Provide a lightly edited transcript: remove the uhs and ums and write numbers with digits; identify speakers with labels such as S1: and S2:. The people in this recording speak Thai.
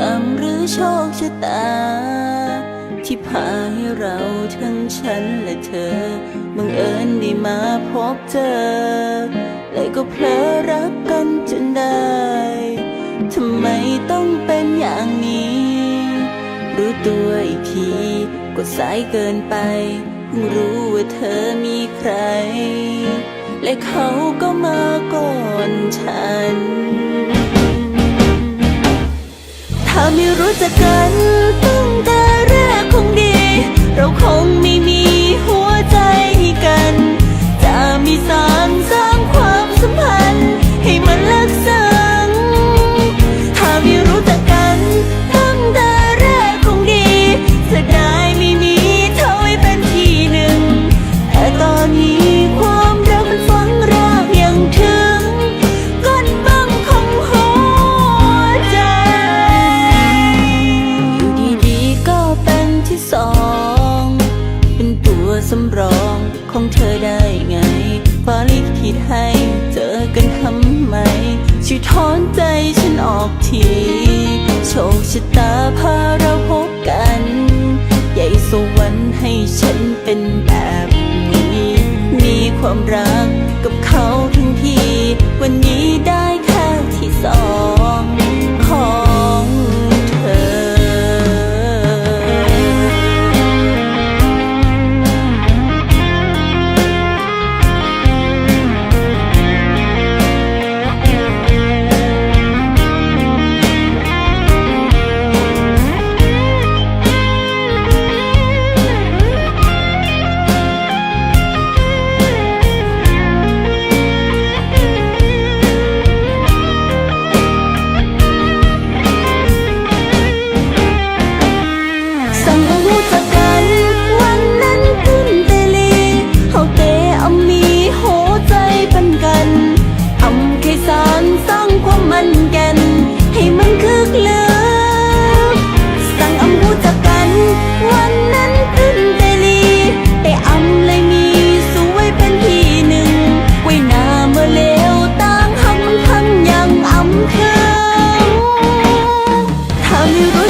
S1: รมหรือโชคชะตาที่พาให้เราทั้งฉันและเธอบังเอิญได้มาพบเจอเลยก็เพลอรักกันจนได้ทำไมต้องเป็นอย่างนี้รู้ตัวอีกทีก็สายเกินไปเพิ่งรู้ว่าเธอมีใครและเขาก็มาก่อนฉันถ้าไม่รู้จักกันตั้งแต่แรกคงดีเราคงไม่มีหัวใจให้กันจะมีสร้างความสัมพันธ์ให้มันลึกซึ้งถ้าไม่รู้จักกันตั้งแต่แรกคงดีจะได้ไม่มีเธอไว้เป็นที่หนึ่งแต่ตอนนี้ความรักมันฝังรากยังถึงก้นบังของหัวใจอยู่ดีๆก็เป็นที่สองเป็นตัวสำรองของเธอได้ไงฟ้าลิขิตให้เจอกันทำไมช่วยถอนใจฉันออกทีโชคชะตาพาเราพบกันใหญ่สวรรค์ให้ฉันเป็นแบบนี้มีความรักกับเขาทั้งทีวันนี้ได้แค่ที่สองของเธอถ้าไม่รู้